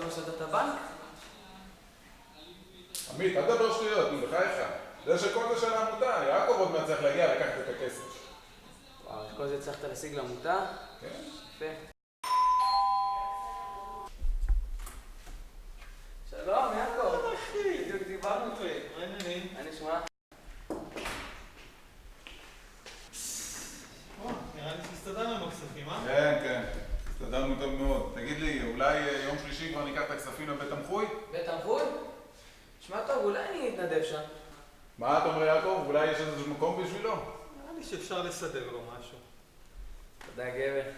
מסעדת הבנק? עמית, אל תדבר שטויות, נו, בחייך. זה שכל זה של העמותה, יעקב עוד מעט צריך להגיע לקחת את הכסף. וואו, כל זה הצלחת להשיג לעמותה? כן. יפה. שלום, יעקב. אחי, בדיוק דיברנו פה. מה העניינים? מה נשמע? נראה לי שהסתדרנו עם הכספים, אה? כן, כן. הסתדרנו טוב מאוד. תגיד לי, אולי יום שלישי כבר ניקח את הכספים לבית תמחוי? בית תמחוי? שמע טוב, אולי אני אתנדב שם. מה אתה אומר, יעקב? אולי יש איזה מקום בשבילו? נראה לי שאפשר לסדר לו משהו. תודה, גבר.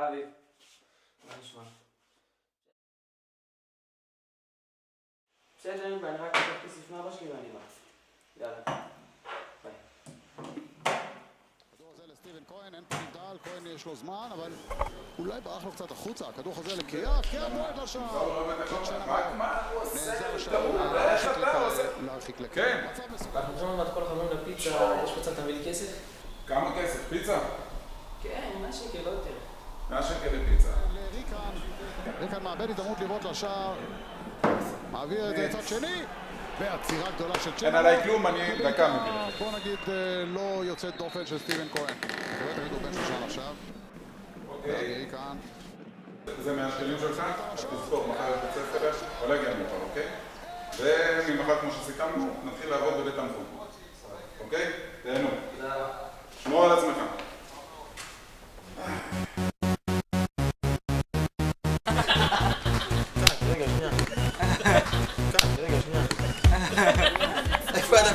אביב, מה נשמע? בסדר, אני רק אקח כסף מאבא שלי ואני בא. יאללה. ביי. הכדור הזה לסטיבן כהן, אין פה נבדל, כהן יש לו זמן, אבל אולי ברח לו קצת החוצה. הכדור חוזר לקריאה, קריאה בועט לשער. מה הוא עושה? איך אתה עושה? להרחיק לקריאה. כן. מצב מסוכן. אנחנו עכשיו מעט כל החברים לפיצה, יש פה קצת תביא לי כסף? כמה כסף? פיצה? כן, 100 שקל, לא יותר. 100 שקל לפיצה. לריקן. ריקן מאבד הזדמנות לבעוט לשער. מעביר את זה לצד שני. ועצירה גדולה של צ'למן. אין עליי כלום, אני דקה מבין. בוא נגיד לא יוצאת דופן של סטיבן כהן. מקבל את הכדור בין שלושה עכשיו. אוקיי. ריקן. זה 100 שקלים שלך, תזכור, מחר בבית ספר, או לא הגיע מאוחר, אוקיי? וממחר, כמו שסיכמנו, נתחיל לעבוד בבית תמחוי. אוקיי? תהנו. תודה רבה. שמור על עצמך.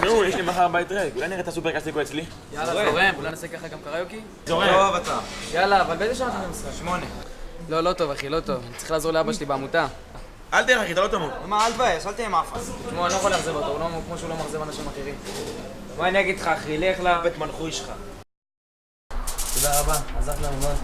נו, יש לי מחר בית ריק, אולי נראה את הסופר קלאסיקו אצלי? יאללה, זורם, אולי נעשה ככה גם קריוקי? זורם. טוב אתה. יאללה, אבל באיזה שעה אתה במשחק? 8. לא טוב אחי, לא טוב. אני צריך לעזור לאבא שלי בעמותה. אל תלך אחי, אתה לא תמות. מה, אל תבאס, אל תהיה מאפס. תשמעו, אני לא יכול לאכזב אותו, הוא לא כמו שהוא לא מאכזב אנשים אחרים. מה אני אגיד לך אחי, לך לבית מנחוי שלך. תודה רבה, עזרת לנו מאוד.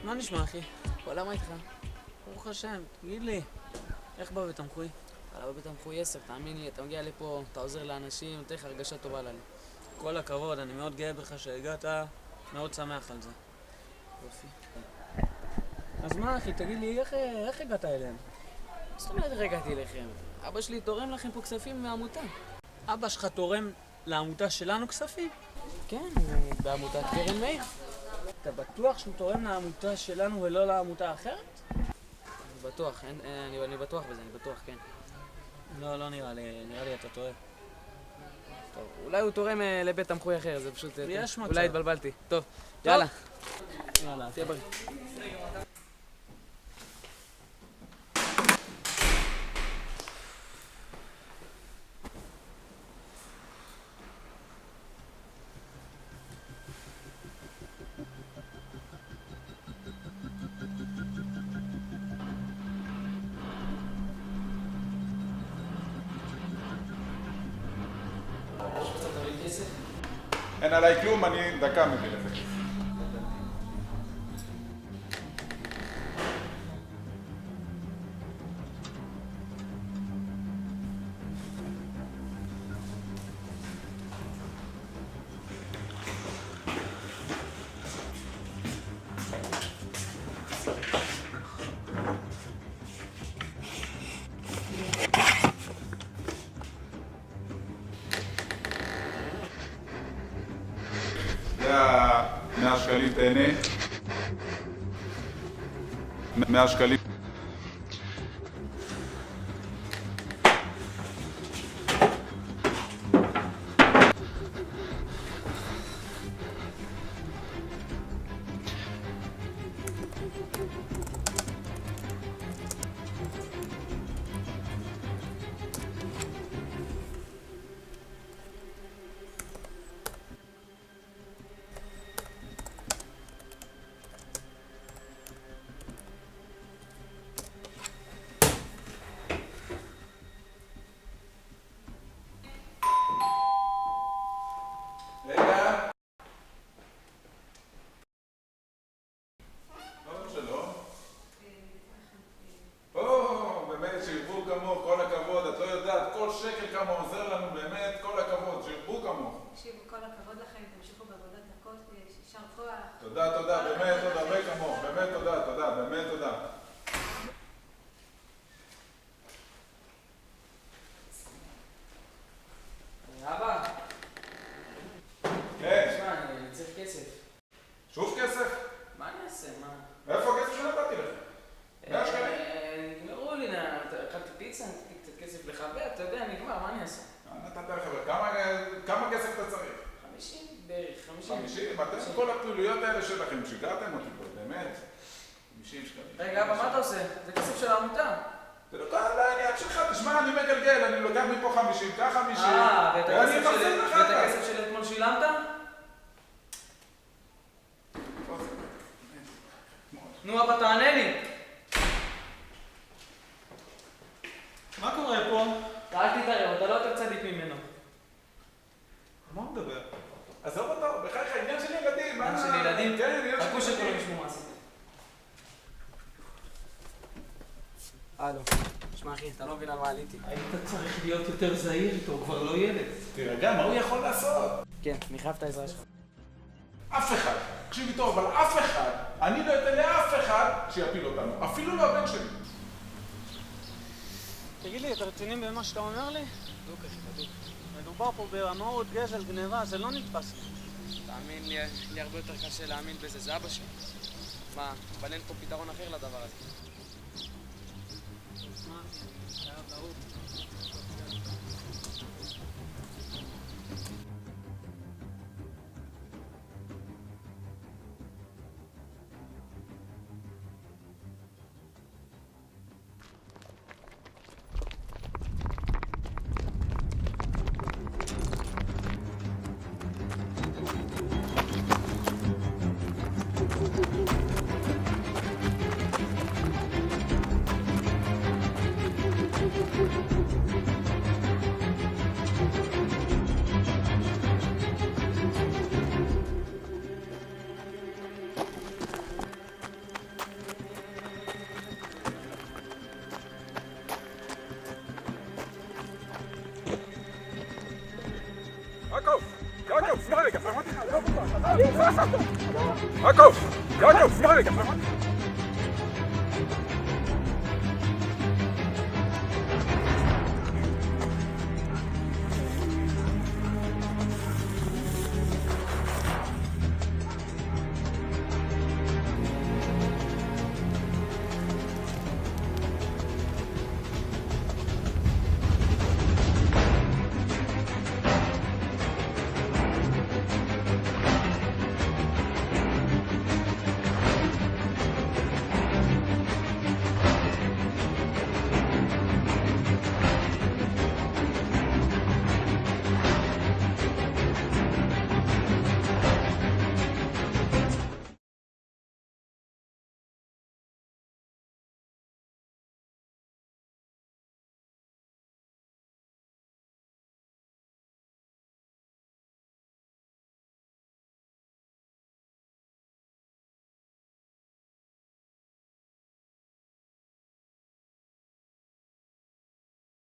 מה נשמע אחי? וואלה, מה איתך? ברוך השם, תגיד לי, איך בבית תמחוי? וואלה, בבית תמחוי 10, תאמין לי, אתה מגיע לפה, אתה עוזר לאנשים, נותן לך הרגשה טובה לנו. כל הכבוד, אני מאוד גאה בך שהגעת, מאוד שמח על זה. יופי. אז מה אחי, תגיד לי, איך הגעת אליהם? זאת אומרת, איך הגעתי אליכם? אבא שלי תורם לכם פה כספים מהעמותה. אבא שלך תורם לעמותה שלנו כספים? כן, הוא בעמותת קרן מאיר. אתה בטוח שהוא תורם לעמותה שלנו ולא לעמותה אחרת? אני בטוח, אני בטוח בזה, אני בטוח, כן. לא נראה לי, נראה לי אתה טועה. טוב, אולי הוא תורם לבית תמחוי אחר, זה פשוט... יש מצב. אולי התבלבלתי. טוב, יאללה. יאללה, תהיה בריא. אין עליי כלום, אני דקה מבין את זה. זה 100 שקלים תהנה. 100 שקלים. באמת עוד הרבה כמוך, באמת תודה, תודה, באמת תודה. אבא, כן, תשמע, אני צריך כסף. שוב כסף? מה אני אעשה? מה? איפה הכסף שנתתי לך? 100 שקלים? נגמרו לי, אכלתי פיצה, נתתי קצת כסף לחבר, אתה יודע, נגמר, מה אני אעשה? נתת לחבר, כמה כסף אתה צריך? 50 בערך, 50. 50? אתם כל הפעילויות האלה שלכם, שיגעתם אותי פה, באמת. 50 שקלים. רגע, אבא, מה אתה עושה? זה כסף של העמותה. זה לא קרה לעניין שלך, תשמע, אני מגלגל, אני לוקח מפה 50, קח 50, ואת ואני מחזיר לך את הכסף של אתמול שילמת? נו, אבא, תענה לי. מה קורה פה? אל תתערב, אתה לא יותר צדיק ממנו. מה הוא מדבר? עזוב אותו, בחייך, עניין של ילדים. עניין של ילדים? כן, עניין של חכו שכולם ילדים. ישמעו מה עשיתם. הלו, שמע אחי, אתה לא מבין על מה עליתי. היית צריך להיות יותר זהיר איתו, הוא כבר לא ילד. תירגע, מה הוא יכול לעשות? כן, אני חייב את העזרה שלך. אף אחד, תקשיבי טוב, אבל אף אחד, אני לא אתן לאף אחד שיפיל אותנו, אפילו לא הבן שלי. תגיד לי, אתה רציני במה שאתה אומר לי? בדוק אחי, בדוק. מדובר פה ברמאות, גזל, גניבה, זה לא נתפס לי. תאמין לי הרבה יותר קשה להאמין בזה, זה אבא שלי. מה, אבל אין פה פתרון אחר לדבר הזה. מה? חייב לרוץ. יעקב, סליחה רגע, יעקב, סליחה רגע,